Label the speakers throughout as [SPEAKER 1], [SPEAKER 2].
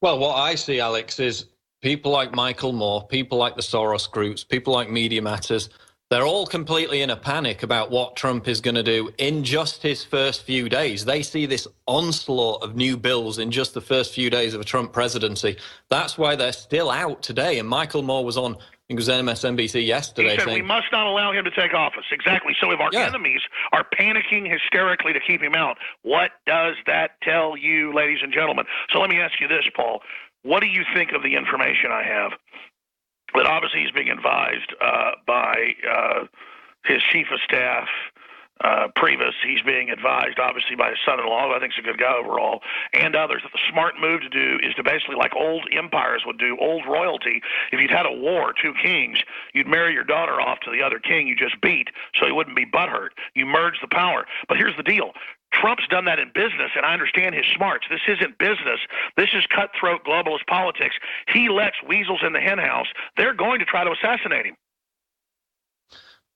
[SPEAKER 1] Well, what I see, Alex, is people like Michael Moore, people like the Soros groups, people like Media Matters, they're all completely in a panic about what Trump is going to do in just his first few days. They see this onslaught of new bills in just the first few days of a Trump presidency. That's why they're still out today. And Michael Moore was on, I think it was MSNBC yesterday.
[SPEAKER 2] He said
[SPEAKER 1] saying,
[SPEAKER 2] we must not allow him to take office. Exactly. So if our enemies are panicking hysterically to keep him out, what does that tell you, ladies and gentlemen? So let me ask you this, Paul. What do you think of the information I have? That obviously he's being advised by his chief of staff, Previs. He's being advised, obviously, by his son-in-law, who I think is a good guy overall, and others, that the smart move to do is to basically, like old empires would do, old royalty. If you'd had a war, two kings, you'd marry your daughter off to the other king you just beat so he wouldn't be butthurt. You merge the power. But here's the deal. Trump's done that in business, and I understand his smarts. This isn't business. This is cutthroat globalist politics. He lets weasels in the henhouse. They're going to try to assassinate him.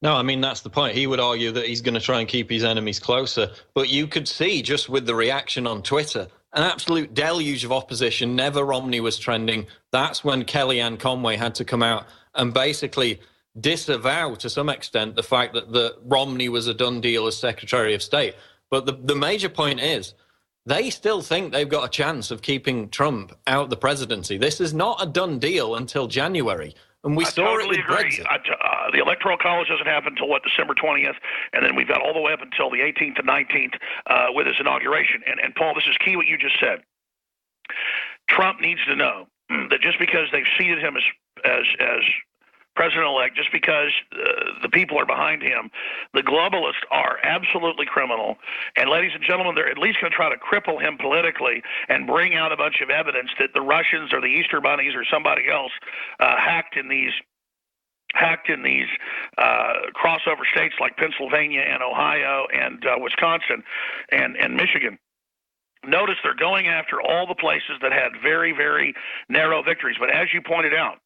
[SPEAKER 1] No, I mean, that's the point. He would argue that he's going to try and keep his enemies closer. But you could see just with the reaction on Twitter, an absolute deluge of opposition. Never Romney was trending. That's when Kellyanne Conway had to come out and basically disavow, to some extent, the fact that Romney was a done deal as Secretary of State. But the major point is, they still think they've got a chance of keeping Trump out of the presidency. This is not a done deal until January. And we saw it with Brexit.
[SPEAKER 2] The Electoral College doesn't happen until, December 20th, and then we've got all the way up until the 18th and 19th with his inauguration. And Paul, this is key what you just said. Trump needs to know that just because they've seated him as president-elect, just because the people are behind him, the globalists are absolutely criminal. And ladies and gentlemen, they're at least going to try to cripple him politically and bring out a bunch of evidence that the Russians or the Easter Bunnies or somebody else hacked in these crossover states like Pennsylvania and Ohio and Wisconsin and Michigan. Notice they're going after all the places that had very, very narrow victories. But as you pointed out,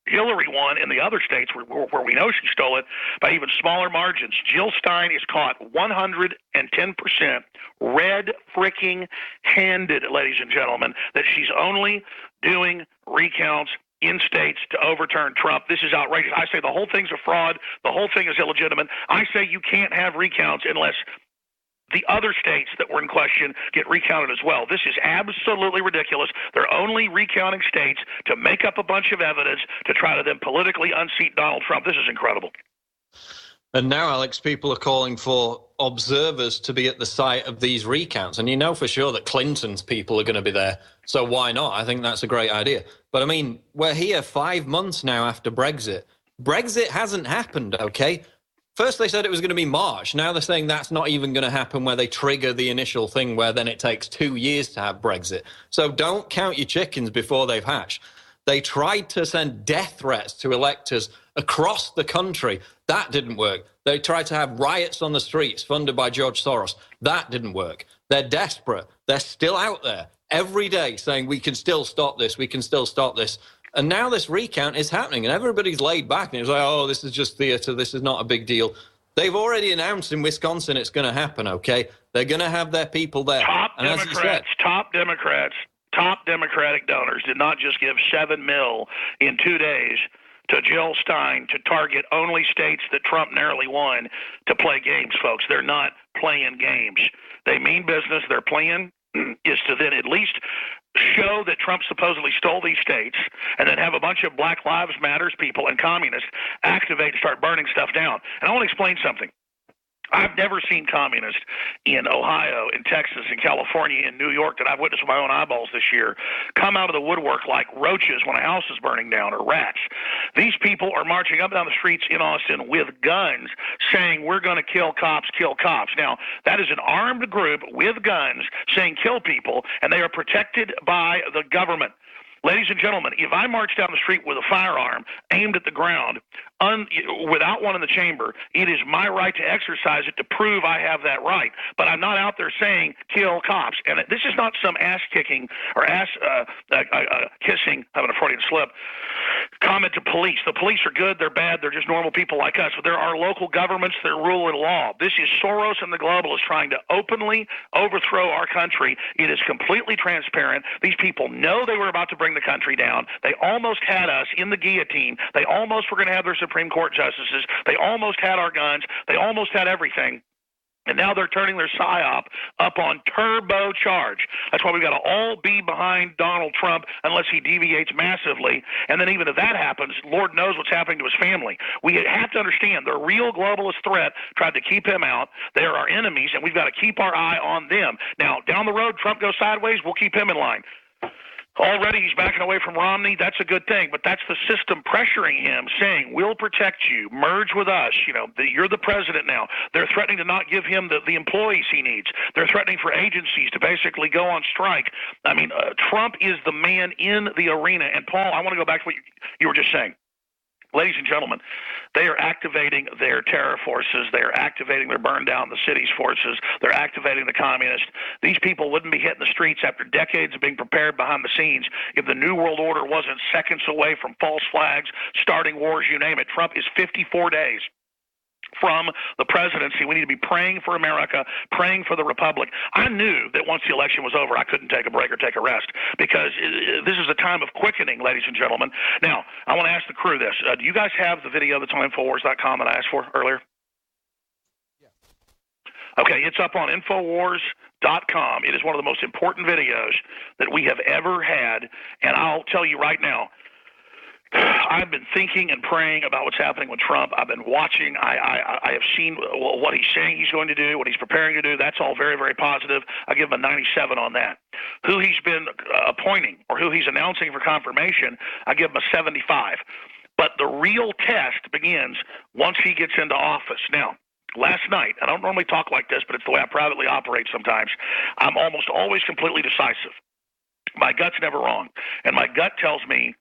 [SPEAKER 2] Hillary won in the other states where we know she stole it by even smaller margins. Jill Stein is caught 110% red freaking handed, ladies and gentlemen, that she's only doing recounts in states to overturn Trump. This is outrageous. I say the whole thing's a fraud. The whole thing is illegitimate. I say you can't have recounts unless the other states that were in question get recounted as well. This is absolutely ridiculous. They're only recounting states to make up a bunch of evidence to try to then politically unseat Donald Trump. This is incredible.
[SPEAKER 1] And now, Alex, people are calling for observers to be at the site of these recounts. And you know for sure that Clinton's people are going to be there. So why not? I think that's a great idea. But I mean, we're here 5 months now after Brexit. Brexit hasn't happened, okay? First, they said it was going to be March. Now they're saying that's not even going to happen, where they trigger the initial thing where then it takes 2 years to have Brexit. So don't count your chickens before they've hatched. They tried to send death threats to electors across the country. That didn't work. They tried to have riots on the streets funded by George Soros. That didn't work. They're desperate. They're still out there every day saying we can still stop this. We can still stop this. And now this recount is happening, and everybody's laid back, and it's like, oh, this is just theater, this is not a big deal. They've already announced in Wisconsin it's going to happen, okay? They're going to have their people there.
[SPEAKER 2] Top Democratic donors did not just give $7 million in 2 days to Jill Stein to target only states that Trump narrowly won to play games, folks. They're not playing games. They mean business. Their plan is to then at least show that Trump supposedly stole these states and then have a bunch of Black Lives Matters people and communists activate and start burning stuff down. And I want to explain something. I've never seen communists in Ohio, in Texas, in California, in New York that I've witnessed with my own eyeballs this year come out of the woodwork like roaches when a house is burning down, or rats. These people are marching up and down the streets in Austin with guns saying, we're going to kill cops, kill cops. Now, that is an armed group with guns saying kill people, and they are protected by the government. Ladies and gentlemen, if I march down the street with a firearm aimed at the ground without one in the chamber, it is my right to exercise it to prove I have that right. But I'm not out there saying kill cops. And this is not some ass-kicking or ass-kissing, having a Freudian slip, Comment to police. The police are good, they're bad, they're just normal people like us. But there are local governments that rule in law. This is Soros and the globalists trying to openly overthrow our country. It is completely transparent. These people know they were about to bring the country down. They almost had us in the guillotine. They almost were going to have their Supreme Court justices. They almost had our guns. They almost had everything. And now they're turning their psyop up on turbocharge. That's why we've got to all be behind Donald Trump unless he deviates massively. And then even if that happens, Lord knows what's happening to his family. We have to understand the real globalist threat tried to keep him out. They are our enemies, and we've got to keep our eye on them. Now, down the road, Trump goes sideways, we'll keep him in line. Already he's backing away from Romney. That's a good thing, but that's the system pressuring him, saying, we'll protect you, merge with us. You know, you're the president now. They're threatening to not give him the employees he needs. They're threatening for agencies to basically go on strike. I mean, Trump is the man in the arena. And Paul, I want to go back to what you were just saying. Ladies and gentlemen, they are activating their terror forces. They are activating their burn down the cities forces. They're activating the communists. These people wouldn't be hitting the streets after decades of being prepared behind the scenes if the New World Order wasn't seconds away from false flags, starting wars, you name it. Trump is 54 days from the presidency. We need to be praying for America, praying for the republic. I knew that once the election was over, I couldn't take a break or take a rest, because this is a time of quickening, ladies and gentlemen. Now, I want to ask the crew this. Do you guys have the video that's on Infowars.com that I asked for earlier? Yeah. Okay, it's up on Infowars.com. It is one of the most important videos that we have ever had, and I'll tell you right now, I've been thinking and praying about what's happening with Trump. I've been watching. I have seen what he's saying he's going to do, what he's preparing to do. That's all very, very positive. I give him a 97 on that. Who he's been appointing or who he's announcing for confirmation, I give him a 75. But the real test begins once he gets into office. Now, last night, I don't normally talk like this, but it's the way I privately operate sometimes. I'm almost always completely decisive. My gut's never wrong. And my gut tells me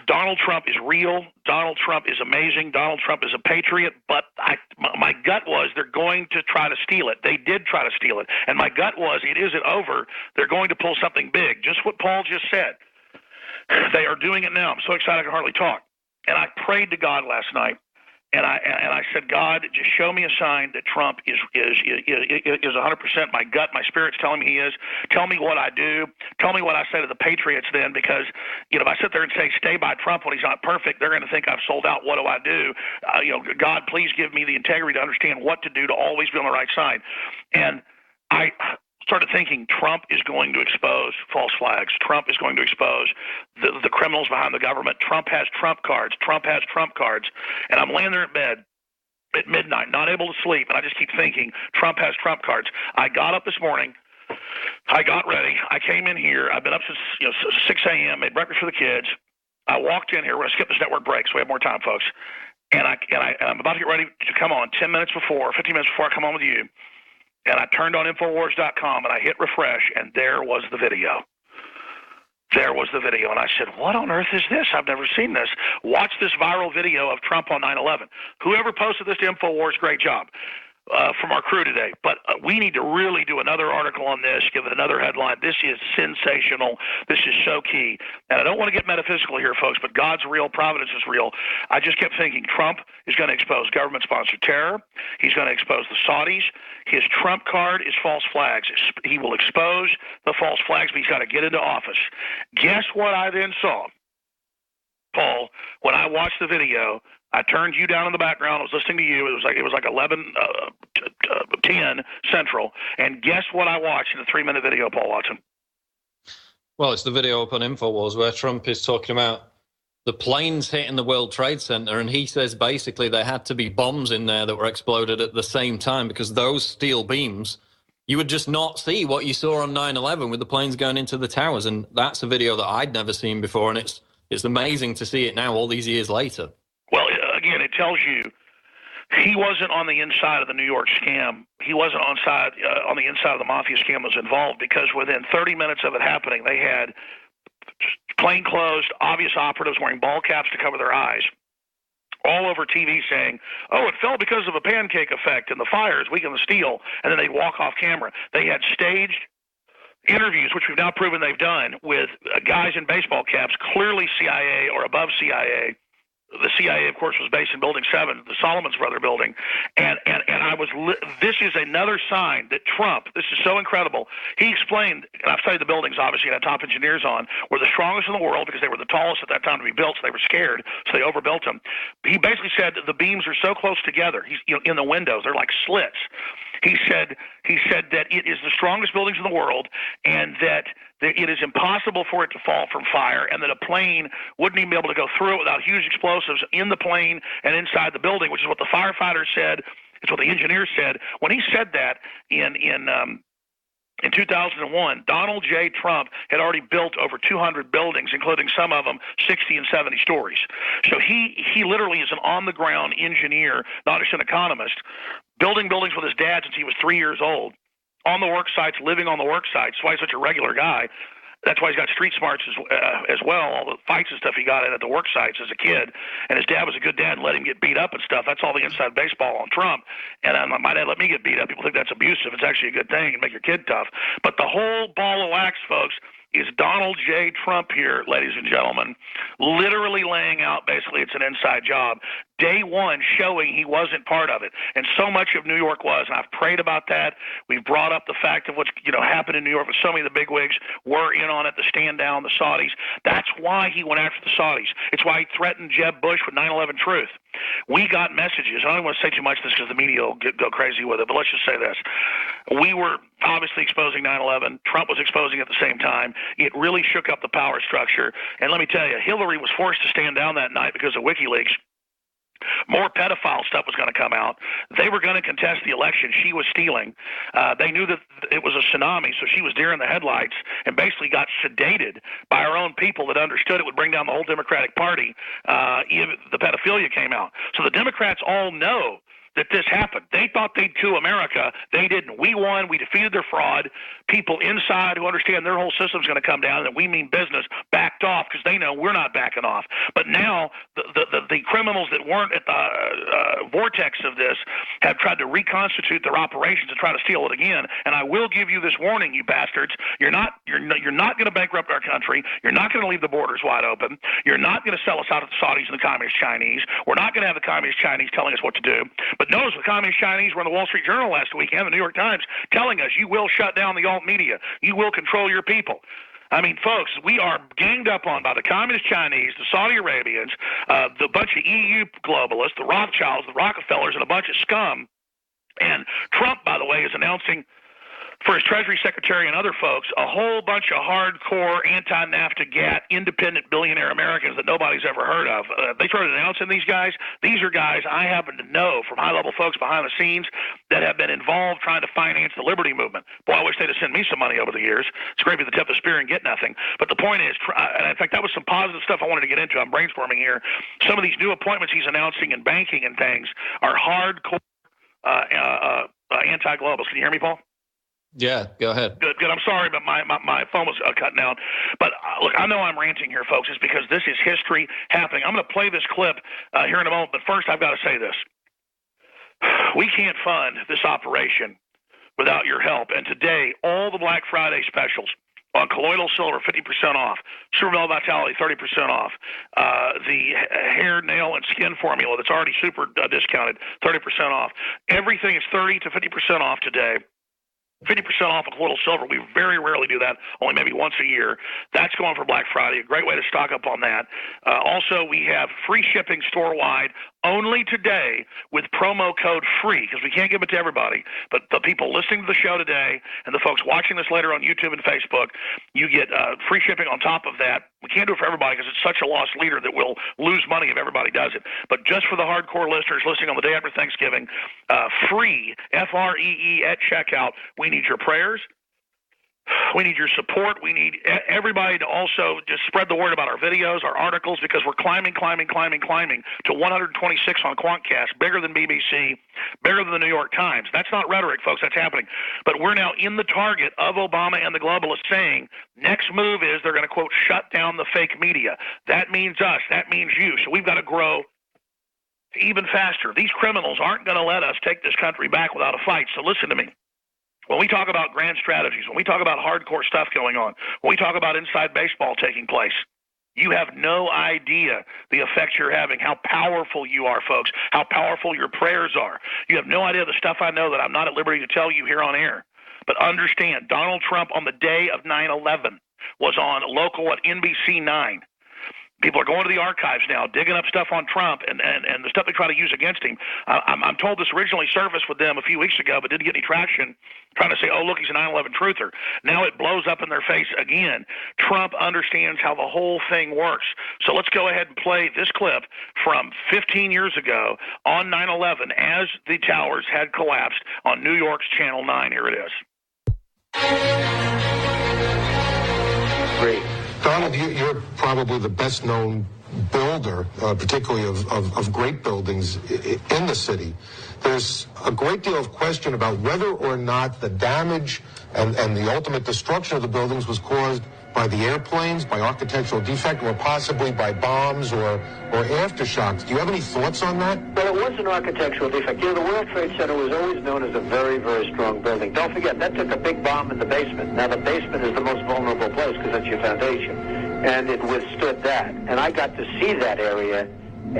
[SPEAKER 2] Donald Trump is real. Donald Trump is amazing. Donald Trump is a patriot. But my gut was they're going to try to steal it. They did try to steal it. And my gut was it isn't over. They're going to pull something big. Just what Paul just said. They are doing it now. I'm so excited I can hardly talk. And I prayed to God last night. And I said, God, just show me a sign that Trump is 100%. My gut, my spirit's telling me he is. Tell me what I do. Tell me what I say to the patriots then, because if I sit there and say stay by Trump when he's not perfect, they're going to think I've sold out. What do I do? God, please give me the integrity to understand what to do to always be on the right side. And I started thinking Trump is going to expose false flags. Trump is going to expose the criminals behind the government. Trump has Trump cards. Trump has Trump cards. And I'm laying there in bed at midnight, not able to sleep, and I just keep thinking Trump has Trump cards. I got up this morning. I got ready. I came in here. I've been up since 6 a.m., made breakfast for the kids. I walked in here. We're going to skip this network break so we have more time, folks. And I'm about to get ready to come on 15 minutes before I come on with you. And I turned on Infowars.com, and I hit refresh, and there was the video. There was the video, and I said, what on earth is this? I've never seen this. Watch this viral video of Trump on 9/11. Whoever posted this to Infowars, great job. From our crew today. But we need to really do another article on this, give it another headline. This is sensational. This is so key. And I don't want to get metaphysical here, folks, but God's real. Providence is real. I just kept thinking Trump is going to expose government-sponsored terror. He's going to expose the Saudis. His Trump card is false flags. He will expose the false flags, but he's got to get into office. Guess what I then saw, Paul, when I watched the video? I turned you down in the background. I was listening to you. It was like 10 Central. And guess what I watched in a 3-minute video, Paul Watson?
[SPEAKER 1] Well, it's the video up on Infowars where Trump is talking about the planes hitting the World Trade Center, and he says basically there had to be bombs in there that were exploded at the same time, because those steel beams, you would just not see what you saw on 9/11 with the planes going into the towers. And that's a video that I'd never seen before, and it's amazing to see it now all these years later.
[SPEAKER 2] Well, again, it tells you he wasn't on the inside of the New York scam. He wasn't on the inside of the mafia scam that was involved, because within 30 minutes of it happening, they had plainclothes, obvious operatives wearing ball caps to cover their eyes, all over TV saying, oh, it fell because of a pancake effect and the fires weakened the steel, and then they'd walk off camera. They had staged interviews, which we've now proven they've done, with guys in baseball caps, clearly CIA or above CIA. The CIA, of course, was based in Building 7, the Solomon's Brother building. And this is another sign that Trump, this is so incredible. He explained, and I've studied the buildings, obviously, and had top engineers on, were the strongest in the world because they were the tallest at that time to be built, so they were scared, so they overbuilt them. He basically said that the beams are so close together, in the windows, they're like slits. He said that it is the strongest buildings in the world, and that it is impossible for it to fall from fire, and that a plane wouldn't even be able to go through it without huge explosives in the plane and inside the building, which is what the firefighters said. It's what the engineers said. When he said that in 2001, Donald J. Trump had already built over 200 buildings, including some of them 60 and 70 stories. So he literally is an on-the-ground engineer, not just an economist, building buildings with his dad since he was 3 years old, on the work sites, living on the work sites. That's why he's such a regular guy. That's why he's got street smarts as well, all the fights and stuff he got in at the work sites as a kid. And his dad was a good dad and let him get beat up and stuff. That's all the inside baseball on Trump. And my dad let me get beat up. People think that's abusive. It's actually a good thing and make your kid tough. But the whole ball of wax, folks, is Donald J. Trump here, ladies and gentlemen, literally laying out basically it's an inside job. Day one showing he wasn't part of it. And so much of New York was, and I've prayed about that. We've brought up the fact of what's happened in New York with so many of the bigwigs were in on it, the stand down, the Saudis. That's why he went after the Saudis. It's why he threatened Jeb Bush with 9/11 truth. We got messages. I don't want to say too much of this because the media will go crazy with it, but let's just say this. We were obviously exposing 9/11. Trump was exposing it at the same time. It really shook up the power structure. And let me tell you, Hillary was forced to stand down that night because of WikiLeaks. More pedophile stuff was going to come out. They were going to contest the election. She was stealing. They knew that it was a tsunami, so she was deer in the headlights and basically got sedated by her own people that understood it would bring down the whole Democratic Party if the pedophilia came out. So the Democrats all know that this happened. They thought they'd coup America. They didn't. We won. We defeated their fraud. People inside who understand their whole system's going to come down, and we mean business, backed off because they know we're not backing off. But now the criminals that weren't at the vortex of this have tried to reconstitute their operations and try to steal it again. And I will give you this warning, you bastards. You're not going to bankrupt our country. You're not going to leave the borders wide open. You're not going to sell us out to the Saudis and the Communist Chinese. We're not going to have the Communist Chinese telling us what to do. But notice the Communist Chinese were in the Wall Street Journal last week and the New York Times telling us you will shut down the alt media. You will control your people. I mean, folks, we are ganged up on by the Communist Chinese, the Saudi Arabians, the bunch of EU globalists, the Rothschilds, the Rockefellers, and a bunch of scum. And Trump, by the way, is announcing for his Treasury Secretary and other folks, a whole bunch of hardcore anti-NAFTA GATT independent billionaire Americans that nobody's ever heard of. They started announcing these guys. These are guys I happen to know from high-level folks behind the scenes that have been involved trying to finance the liberty movement. Boy, I wish they'd have sent me some money over the years. It's great to be the tip of the spear and get nothing. But the point is, and in fact, that was some positive stuff I wanted to get into. I'm brainstorming here. Some of these new appointments he's announcing in banking and things are hardcore anti-globalists. Can you hear me, Paul?
[SPEAKER 1] Yeah, go ahead.
[SPEAKER 2] Good. I'm sorry, but my phone was cutting out. But look, I know I'm ranting here, folks. It's because this is history happening. I'm going to play this clip here in a moment, but first I've got to say this. We can't fund this operation without your help. And today, all the Black Friday specials on colloidal silver, 50% off. Super Male Vitality, 30% off. The hair, nail, and skin formula that's already super discounted, 30% off. Everything is 30 to 50% off today. 50% off of colloidal silver. We very rarely do that, only maybe once a year. That's going for Black Friday. A great way to stock up on that. Also, we have free shipping store-wide only today with promo code FREE, because we can't give it to everybody. But the people listening to the show today and the folks watching this later on YouTube and Facebook, you get free shipping on top of that. We can't do it for everybody because it's such a lost leader that we'll lose money if everybody does it. But just for the hardcore listeners listening on the day after Thanksgiving, free, F-R-E-E, at checkout. We need your prayers. We need your support. We need everybody to also just spread the word about our videos, our articles, because we're climbing to 126 on Quantcast, bigger than BBC, bigger than the New York Times. That's not rhetoric, folks. That's happening. But we're now in the target of Obama and the globalists saying next move is they're going to, quote, shut down the fake media. That means us. That means you. So we've got to grow even faster. These criminals aren't going to let us take this country back without a fight. So listen to me. When we talk about grand strategies, when we talk about hardcore stuff going on, when we talk about inside baseball taking place, you have no idea the effect you're having, how powerful you are, folks, how powerful your prayers are. You have no idea the stuff I know that I'm not at liberty to tell you here on air. But understand, Donald Trump on the day of 9/11 was on local at NBC 9. People are going to the archives now, digging up stuff on Trump and the stuff they try to use against him. I'm told this originally surfaced with them a few weeks ago, but didn't get any traction, trying to say, oh, look, he's a 9/11 truther. Now it blows up in their face again. Trump understands how the whole thing works. So let's go ahead and play this clip from 15 years ago on 9/11 as the towers had collapsed on New York's Channel 9. Here it is.
[SPEAKER 3] Great. Donald, you're probably the best-known builder, particularly of great buildings in the city. There's a great deal of question about whether or not the damage and the ultimate destruction of the buildings was caused by the airplanes, by architectural defect, or possibly by bombs or aftershocks. Do you have any thoughts on that?
[SPEAKER 4] Well, it was an architectural defect. You know, the World Trade Center was always known as a very, very strong building. Don't forget, that took a big bomb in the basement. Now, the basement is the most vulnerable place because that's your foundation. And it withstood that. And I got to see that area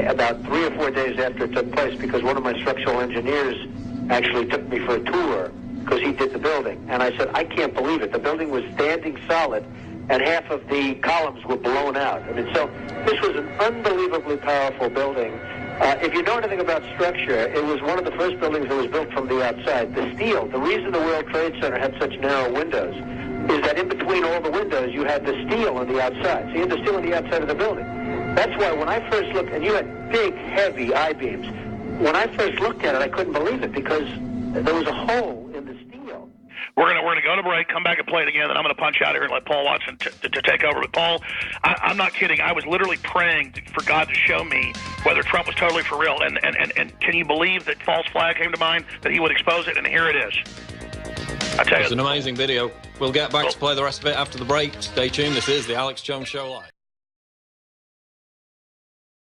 [SPEAKER 4] about 3 or 4 days after it took place because one of my structural engineers actually took me for a tour because he did the building. And I said, I can't believe it. The building was standing solid, and half of the columns were blown out. I mean, so this was an unbelievably powerful building. If you know anything about structure, it was one of the first buildings that was built from the outside. The steel, the reason the World Trade Center had such narrow windows is that in between all the windows, you had the steel on the outside. So you had the steel on the outside of the building. That's why when I first looked, and you had big, heavy I-beams, when I first looked at it, I couldn't believe it because there was a hole in the steel.
[SPEAKER 2] We're gonna go to break, come back and play it again, then I'm going to punch out here and let Paul Watson to take over. But Paul, I'm not kidding. I was literally praying for God to show me whether Trump was totally for real. And can you believe that false flag came to mind, that he would expose it? And here it is. I tell you,
[SPEAKER 1] it's an amazing video. We'll get back to play the rest of it after the break. Stay tuned. This is the Alex Jones Show Live.